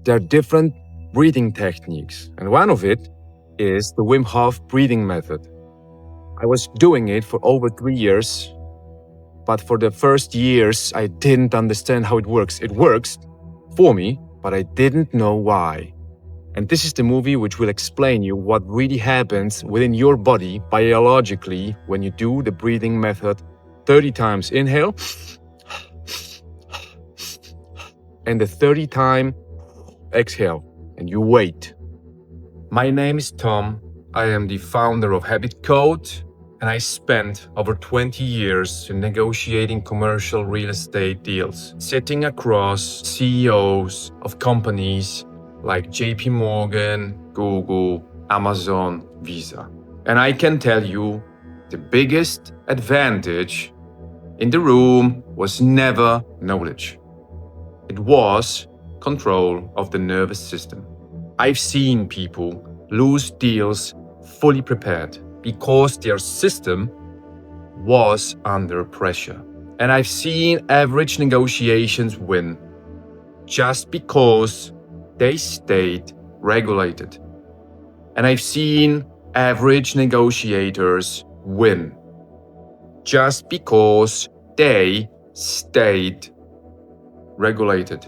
There are different breathing techniques, and one of it is the Wim Hof breathing method. I was doing it for over 3 years, but for the first years, I didn't understand how it works. It works for me, but I didn't know why. And this is the movie which will explain you what really happens within your body biologically when you do the breathing method 30 times inhale and the 30 time exhale, and you wait. My name is Tom. I am the founder of habitcode, and I spent over 20 years in negotiating commercial real estate deals, sitting across CEOs of companies like JP Morgan, Google, Amazon, Visa. And I can tell you, the biggest advantage in the room was never knowledge. It was control of the nervous system. I've seen people lose deals fully prepared because their system was under pressure. And I've seen average negotiations win just because they stayed regulated. And I've seen average negotiators win just because they stayed regulated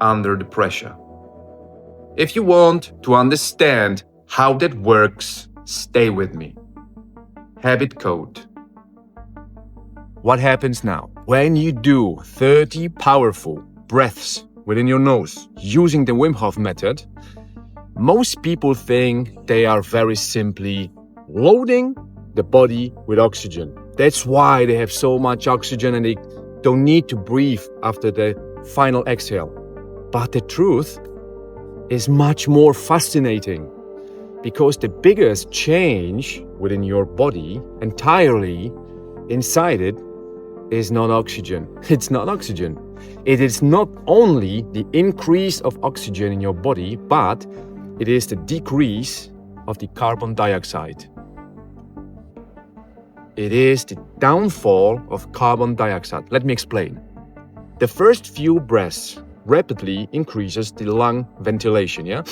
under the pressure. If you want to understand how that works, stay with me. Habit code. What happens now? When you do 30 powerful breaths within your nose using the Wim Hof method, most people think they are very simply loading the body with oxygen. That's why they have so much oxygen and they don't need to breathe after the final exhale. But the truth is much more fascinating, because the biggest change within your body, entirely inside it, is not oxygen. It's not oxygen. It is not only the increase of oxygen in your body, but it is the decrease of the carbon dioxide. It is the downfall of carbon dioxide. Let me explain. The first few breaths rapidly increases the lung ventilation, yeah?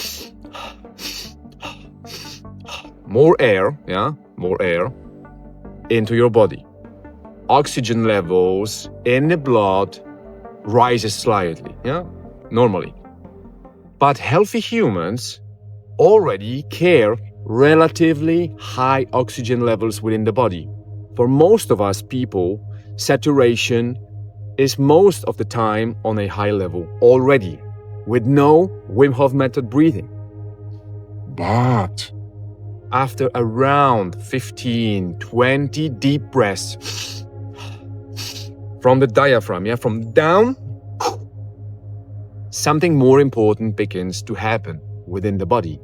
More air into your body. Oxygen levels in the blood rises slightly, yeah? Normally. But healthy humans already carry relatively high oxygen levels within the body. For most of us people, saturation is most of the time on a high level already, with no Wim Hof method breathing. But after around 15, 20 deep breaths from the diaphragm, from down, something more important begins to happen within the body.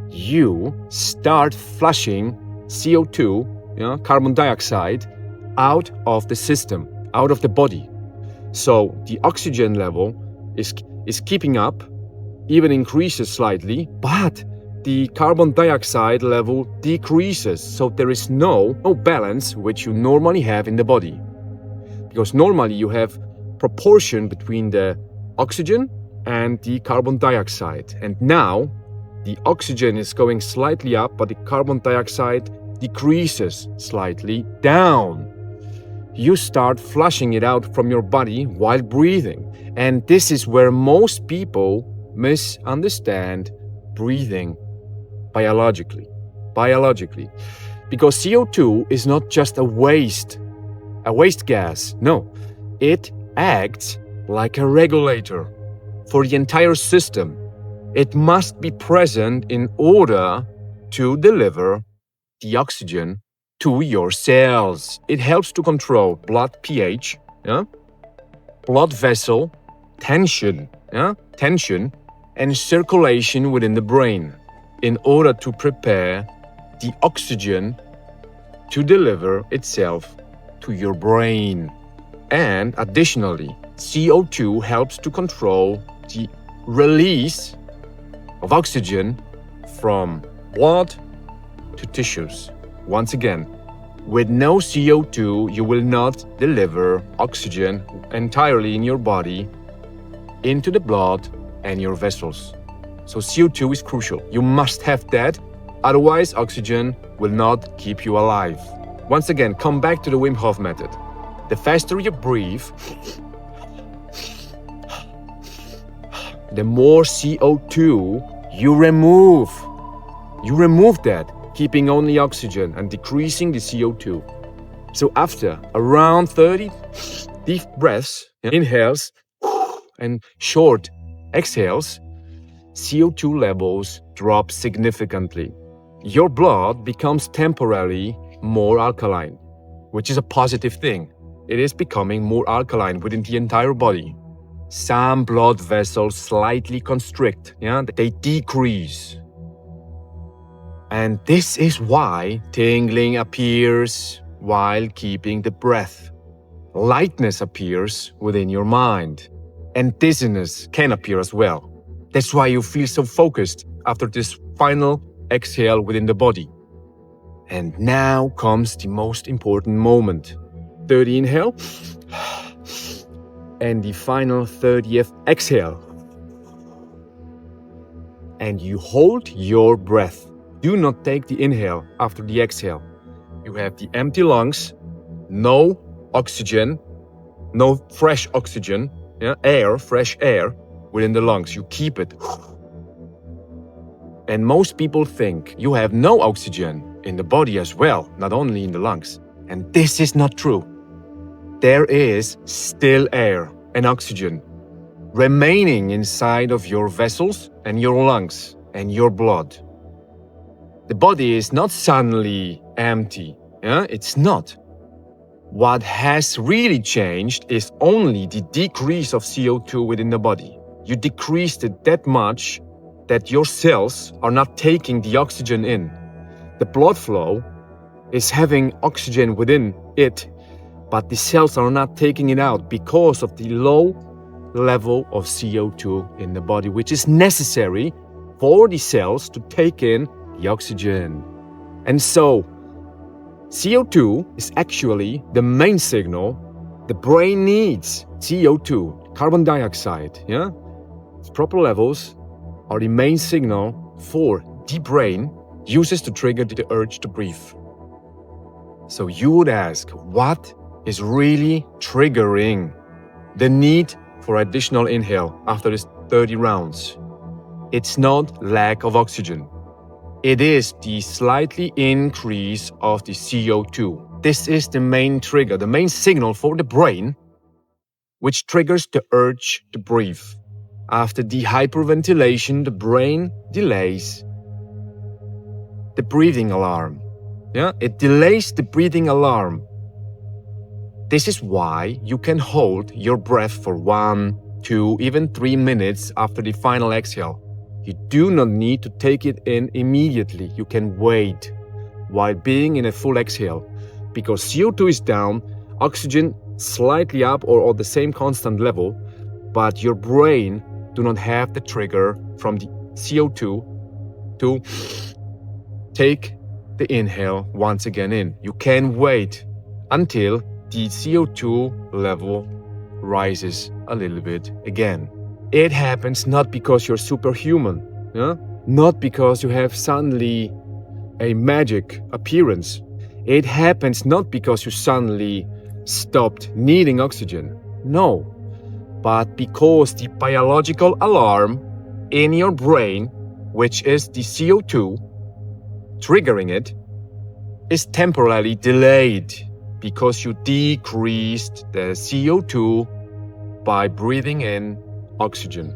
You start flushing CO2, carbon dioxide, out of the system, out of the body. So the oxygen level is keeping up, even increases slightly, but the carbon dioxide level decreases. So there is no balance which you normally have in the body. Because normally you have proportion between the oxygen and the carbon dioxide. And now the oxygen is going slightly up, but the carbon dioxide decreases slightly down. You start flushing it out from your body while breathing. And this is where most people misunderstand breathing biologically. Because CO2 is not just a waste gas. No, it acts like a regulator for the entire system. It must be present in order to deliver the oxygen to your cells. It helps to control blood pH, blood vessel tension, and circulation within the brain in order to prepare the oxygen to deliver itself to your brain. And additionally, CO2 helps to control the release of oxygen from blood to tissues. Once again, with no CO2, you will not deliver oxygen entirely in your body into the blood and your vessels. So CO2 is crucial. You must have that, otherwise oxygen will not keep you alive. Once again, come back to the Wim Hof method. The faster you breathe, the more CO2 you remove. You remove that, keeping only oxygen and decreasing the CO2. So after around 30 deep breaths, inhales, and short exhales, CO2 levels drop significantly. Your blood becomes temporarily more alkaline, which is a positive thing. It is becoming more alkaline within the entire body. Some blood vessels slightly constrict, they decrease. And this is why tingling appears while keeping the breath. Lightness appears within your mind. And dizziness can appear as well. That's why you feel so focused after this final exhale within the body. And now comes the most important moment. 30 inhale. And the final 30th exhale. And you hold your breath. Do not take the inhale after the exhale. You have the empty lungs, no oxygen, no fresh oxygen, fresh air within the lungs. You keep it. And most people think you have no oxygen in the body as well, not only in the lungs. And this is not true. There is still air and oxygen remaining inside of your vessels and your lungs and your blood. The body is not suddenly empty. It's not. What has really changed is only the decrease of CO2 within the body. You decreased it that much that your cells are not taking the oxygen in. The blood flow is having oxygen within it, but the cells are not taking it out because of the low level of CO2 in the body, which is necessary for the cells to take in the oxygen. And so, CO2 is actually the main signal the brain needs. CO2, carbon dioxide, its proper levels are the main signal for the brain uses to trigger the urge to breathe. So you would ask, what is really triggering the need for additional inhale after this 30 rounds? It's not lack of oxygen. It is the slightly increase of the CO2. This is the main trigger, the main signal for the brain, which triggers the urge to breathe. After the hyperventilation, the brain delays the breathing alarm. It delays the breathing alarm. This is why you can hold your breath for 1, 2, even 3 minutes after the final exhale. You do not need to take it in immediately. You can wait while being in a full exhale because CO2 is down, oxygen slightly up or at the same constant level, but your brain do not have the trigger from the CO2 to take the inhale once again in. You can wait until the CO2 level rises a little bit again. It happens not because you're superhuman, not because you have suddenly a magic appearance. It happens not because you suddenly stopped needing oxygen. No, but because the biological alarm in your brain, which is the CO2 triggering it, is temporarily delayed because you decreased the CO2 by breathing in oxygen.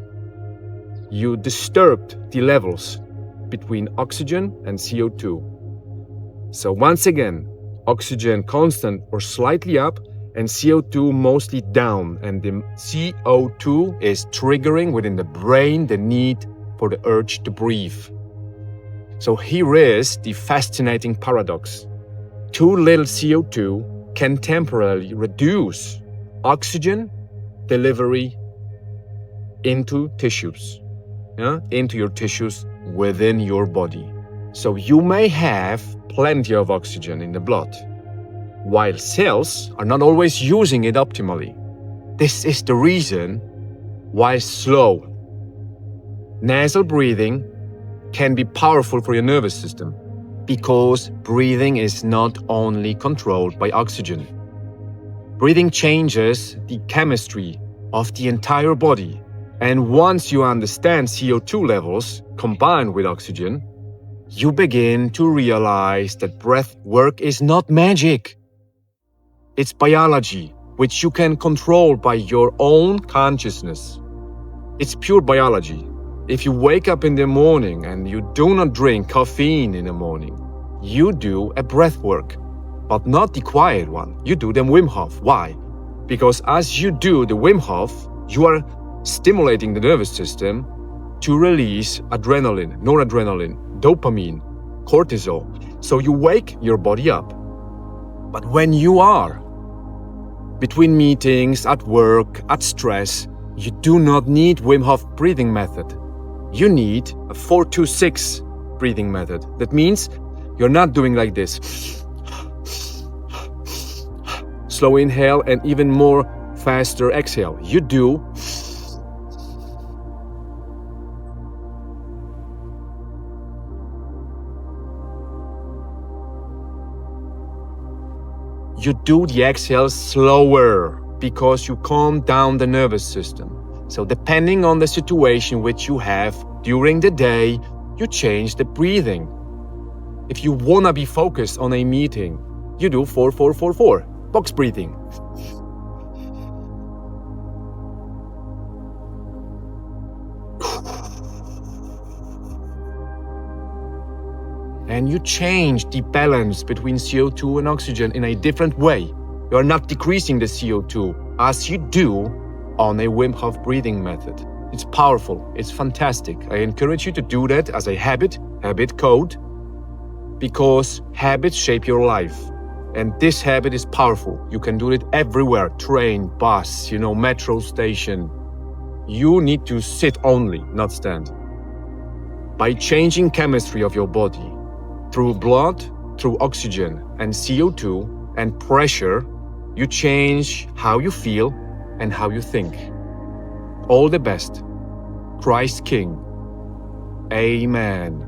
You disturbed the levels between oxygen and CO2. So once again, oxygen constant or slightly up and CO2 mostly down, and the CO2 is triggering within the brain the need for the urge to breathe. So here is the fascinating paradox. Too little CO2 can temporarily reduce oxygen delivery into tissues, into your tissues within your body. So you may have plenty of oxygen in the blood, while cells are not always using it optimally. This is the reason why slow, Nasal breathing can be powerful for your nervous system because breathing is not only controlled by oxygen. Breathing changes the chemistry of the entire body. And once you understand CO2 levels combined with oxygen, you begin to realize that breath work is not magic. It's biology, which you can control by your own consciousness. It's pure biology. If you wake up in the morning and you do not drink caffeine in the morning, you do a breath work, but not the quiet one. You do the Wim Hof. Why? Because as you do the Wim Hof, you are stimulating the nervous system to release adrenaline, noradrenaline, dopamine, cortisol. So you wake your body up. But when you are between meetings, at work, at stress, you do not need Wim Hof breathing method. You need a 4-2-6 breathing method. That means you're not doing like this. Slow inhale and even more faster exhale. You do the exhale slower because you calm down the nervous system. So depending on the situation which you have during the day, you change the breathing. If you wanna be focused on a meeting, you do 4-4-4-4, box breathing. And you change the balance between CO2 and oxygen in a different way. You are not decreasing the CO2 as you do on a Wim Hof breathing method. It's powerful. It's fantastic. I encourage you to do that as a habit code, because habits shape your life. And this habit is powerful. You can do it everywhere. Train, bus, metro station. You need to sit only, not stand. By changing chemistry of your body, through blood, through oxygen and CO2 and pressure, you change how you feel and how you think. All the best. Christ King. Amen.